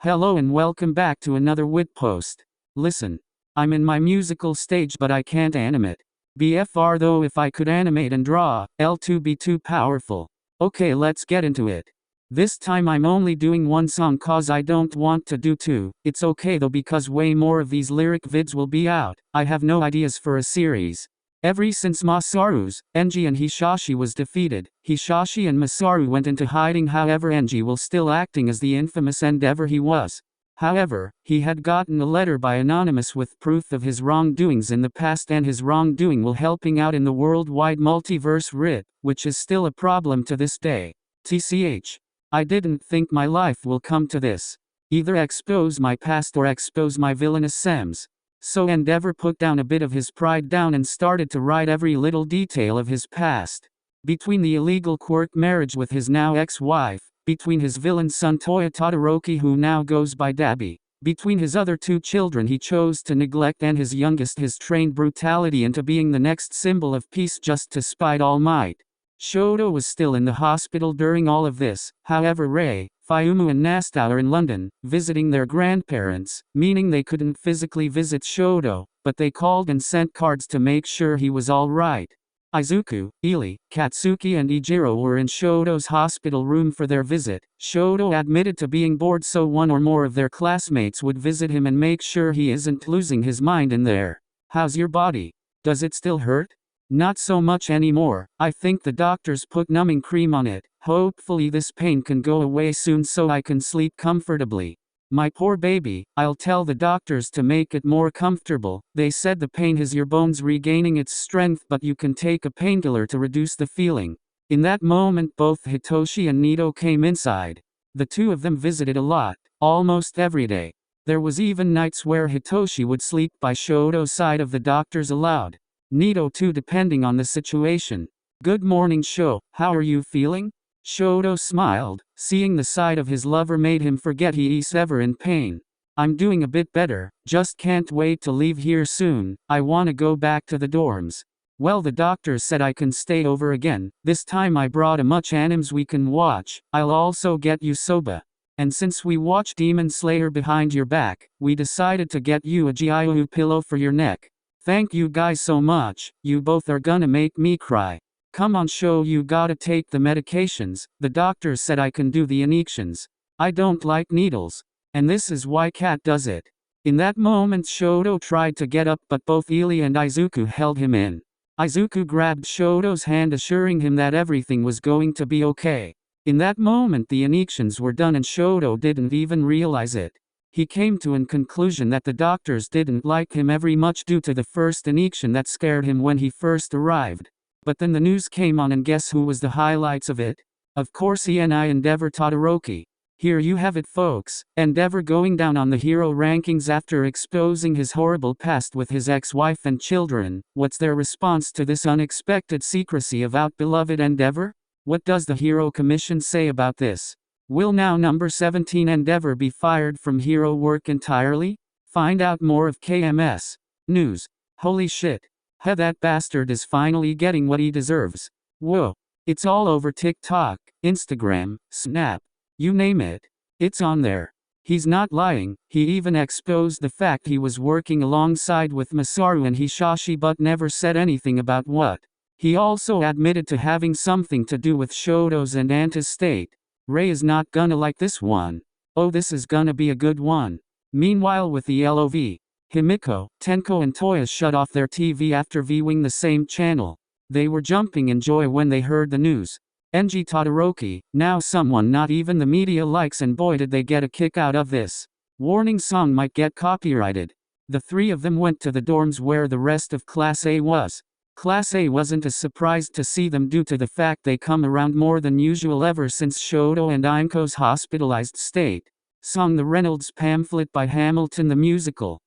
Hello and welcome back to another wit post. Listen, I'm in my musical stage but I can't animate. BFR though if I could animate and draw, L2 be too powerful. Okay, let's get into it. This time I'm only doing one song cause I don't want to do two. It's okay though because way more of these lyric vids will be out. I have no ideas for a series. Ever since Masaru's, Enji and Hisashi was defeated, Hisashi and Masaru went into hiding. However, Enji was still acting as the infamous Endeavor he was. However, he had gotten a letter by Anonymous with proof of his wrongdoings in the past and his wrongdoing while helping out in the worldwide multiverse RIT, which is still a problem to this day. TCH. I didn't think my life will come to this. Either expose my past or expose my villainous Sams. So Endeavor put down a bit of his pride down and started to write every little detail of his past. Between the illegal quirk marriage with his now ex-wife, between his villain son Rei Todoroki who now goes by Dabi, between his other two children he chose to neglect and his youngest his trained brutality into being the next symbol of peace just to spite All Might. Shoto was still in the hospital during all of this. However, Rei, Fuyumu and Nasta are in London, visiting their grandparents, meaning they couldn't physically visit Shoto, but they called and sent cards to make sure he was alright. Izuku, Ili, Katsuki and Ijiro were in Shoto's hospital room for their visit. Shoto admitted to being bored so one or more of their classmates would visit him and make sure he isn't losing his mind in there. How's your body? Does it still hurt? Not so much anymore. I think the doctors put numbing cream on it. Hopefully this pain can go away soon so I can sleep comfortably. My poor baby, I'll tell the doctors to make it more comfortable. They said the pain is your bones regaining its strength but you can take a painkiller to reduce the feeling. In that moment both Hitoshi and Nito came inside. The two of them visited a lot, almost every day. There was even nights where Hitoshi would sleep by Shoto's side of the doctors allowed. Nito too depending on the situation. Good morning Sho, how are you feeling? Shoto smiled, seeing the side of his lover made him forget he is ever in pain. I'm doing a bit better, just can't wait to leave here soon, I wanna go back to the dorms. Well the doctor said I can stay over again, this time I brought a much animes we can watch, I'll also get you soba. And since we watched Demon Slayer behind your back, we decided to get you a Giyu pillow for your neck. Thank you guys so much, you both are gonna make me cry. Come on Sho, you gotta take the medications, the doctor said I can do the injections. I don't like needles. And this is why Cat does it. In that moment Shoto tried to get up but both Ili and Izuku held him in. Izuku grabbed Shoto's hand assuring him that everything was going to be okay. In that moment the injections were done and Shoto didn't even realize it. He came to an conclusion that the doctors didn't like him very much due to the first injection that scared him when he first arrived. But then the news came on and guess who was the highlights of it? Of course ENI Endeavor Todoroki. Here you have it folks, Endeavor going down on the hero rankings after exposing his horrible past with his ex-wife and children. What's their response to this unexpected secrecy of beloved Endeavor? What does the Hero Commission say about this? Will now number 17 Endeavor be fired from hero work entirely? Find out more of KMS News. Holy shit. That bastard is finally getting what he deserves. Whoa. It's all over TikTok, Instagram, Snap. You name it. It's on there. He's not lying, he even exposed the fact he was working alongside with Masaru and Hisashi but never said anything about what. He also admitted to having something to do with Shoto's and Anta's state. Rei is not gonna like this one. Oh, this is gonna be a good one. Meanwhile with the LOV, Himiko, Tenko and Toya shut off their TV after viewing the same channel. They were jumping in joy when they heard the news. Enji Todoroki, now someone not even the media likes and boy did they get a kick out of this. Warning song might get copyrighted. The three of them went to the dorms where the rest of Class A was. Class A wasn't as surprised to see them due to the fact they come around more than usual ever since Shoto and Imko's hospitalized state. Song The Reynolds Pamphlet by Hamilton the Musical.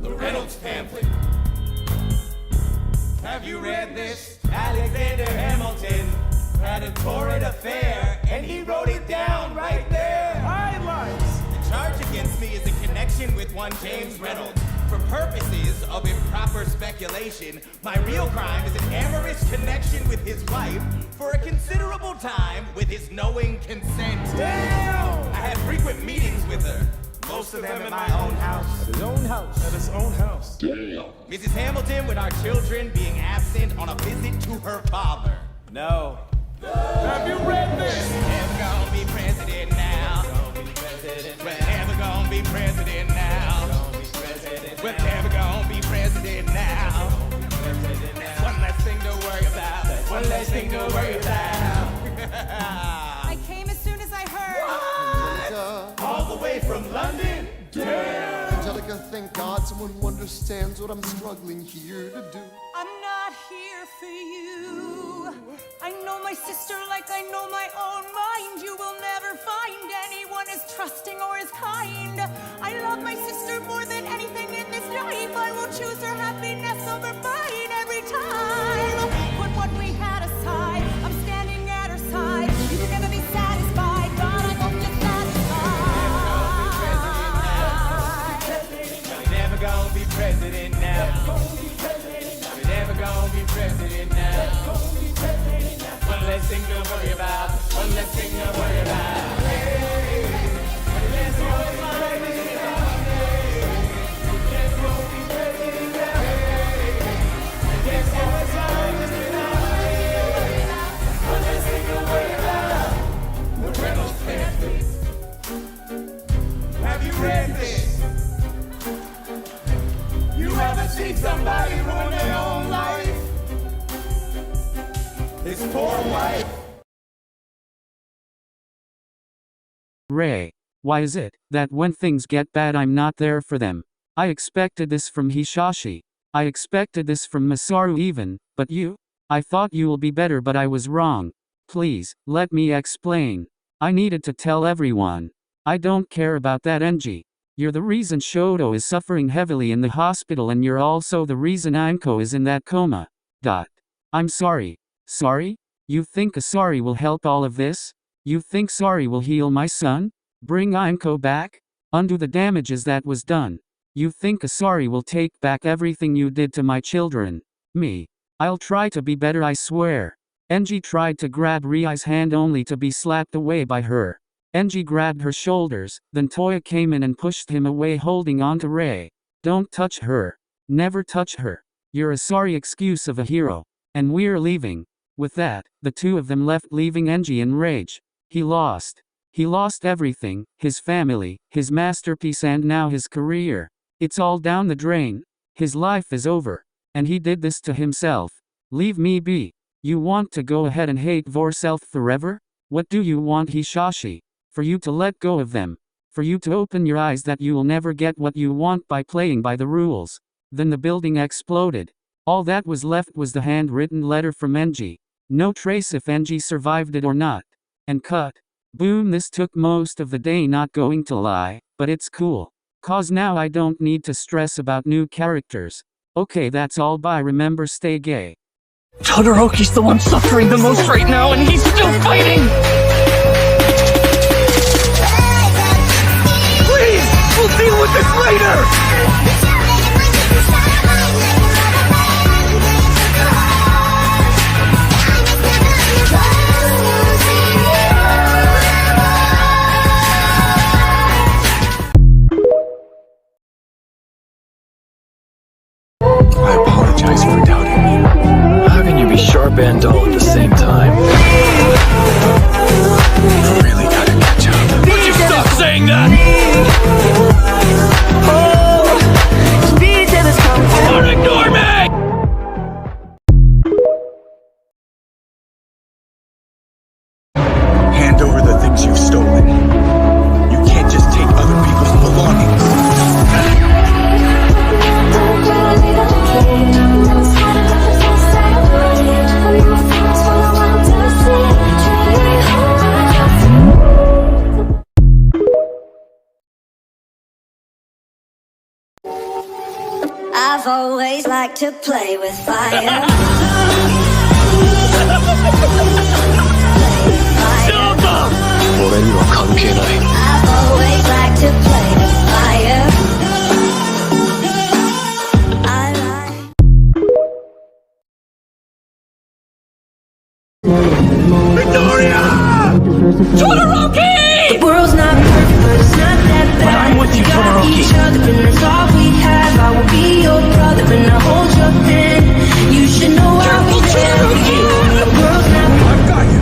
The Reynolds Pamphlet. Have you read this? Alexander Hamilton had a torrid affair, and he wrote it down right there. Highlights. The charge against me is a connection with one James Reynolds. For purposes of improper speculation, my real crime is an amorous connection with his wife for a considerable time with his knowing consent. Damn! I had frequent meetings with her, most of them at my own house. At his own house. At his own house. Damn! Mrs. Hamilton with our children being absent on a visit to her father. No. Have you read this? Never gonna be president now. We're never gonna be president now. We're never gonna be president now. One less thing to worry about. One less thing to worry about. I came as soon as I heard. All the way from London? Damn! Angelica, thank God someone who understands what I'm struggling here to do. I'm not here for you. I know my sister like I know my own mind. You will never find anyone as trusting or as kind. I love my sister more than anything in this life. I will choose her happiness over mine every time. Put what we had aside. I'm standing at her side. You can never be satisfied, but I hope you're satisfied. We're never gonna be president now. We're never gonna be president now. One less thing to worry about. One less thing to worry about. Have you read this? You ever seen somebody ruin their own life? His poor wife. Rei, why is it that when things get bad I'm not there for them? I expected this from Hisashi. I expected this from Masaru even, but you? I thought you will be better but I was wrong. Please, let me explain. I needed to tell everyone. I don't care about that Enji. You're the reason Shoto is suffering heavily in the hospital and you're also the reason Anko is in that coma. I'm sorry. Sorry? You think a sorry will help all of this? You think sorry will heal my son? Bring Anko back? Undo the damages that was done. You think a sorry will take back everything you did to my children? Me. I'll try to be better, I swear. Enji tried to grab Riai's hand only to be slapped away by her. Enji grabbed her shoulders, then Toya came in and pushed him away holding on to Rei. Don't touch her. Never touch her. You're a sorry excuse of a hero. And we're leaving. With that, the two of them left leaving Enji in rage. He lost. He lost everything, his family, his masterpiece and now his career. It's all down the drain. His life is over. And he did this to himself. Leave me be. You want to go ahead and hate yourself forever? What do you want, Hisashi? For you to let go of them. For you to open your eyes that you will never get what you want by playing by the rules. Then the building exploded. All that was left was the handwritten letter from Enji. No trace if Enji survived it or not. And cut. Boom, this took most of the day, not going to lie, but it's cool. Cause now I don't need to stress about new characters. Okay, that's all, bye, remember, stay gay. Todoroki's the one suffering the most right now, and he's still fighting! Please! We'll deal with this later! I apologize for doubting you. How can you be sharp and dull at the same time? I really gotta catch up. Would you stop saying that? Don't ignore me! Hand over the things you've stolen. You can't just take other people's belongings. I've always liked to play with fire. I've always liked to play with fire. Todoroki! The world's not perfect, but it's not that bad. But I'm with you, We got Todoroki. each other, and that's all we have. I will be your brother, and I'll hold your hand. You should know I'll be there for you. The world's not perfect. I've got you.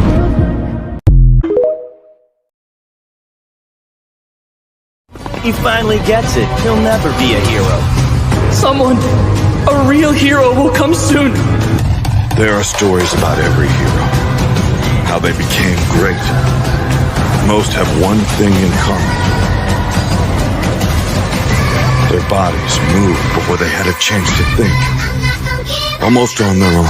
He finally gets it. He'll never be a hero. Someone, a real hero will come soon. There are stories about every hero, how they became great. Most have one thing in common. Their bodies moved before they had a chance to think, almost on their own.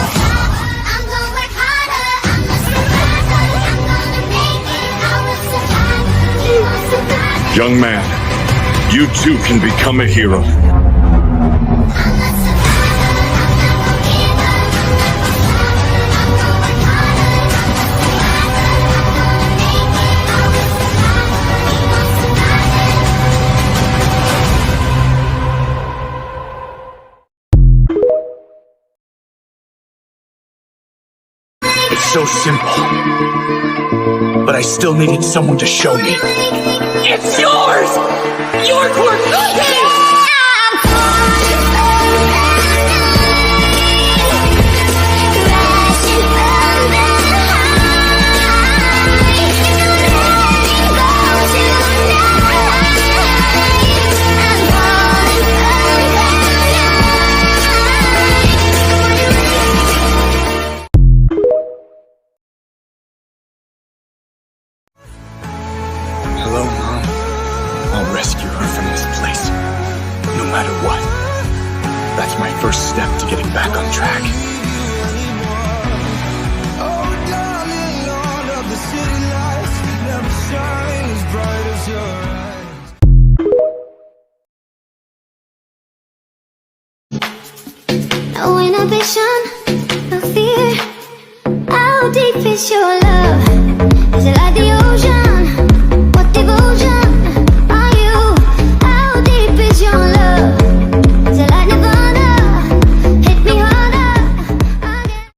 Young man, you too can become a hero. It's so simple. But I still needed someone to show me. It's yours! Your core Hello, Mom. I'll rescue her from this place. No matter what. That's my first step to getting back on track. No inhibition, no fear. How deep is your love? Is it like the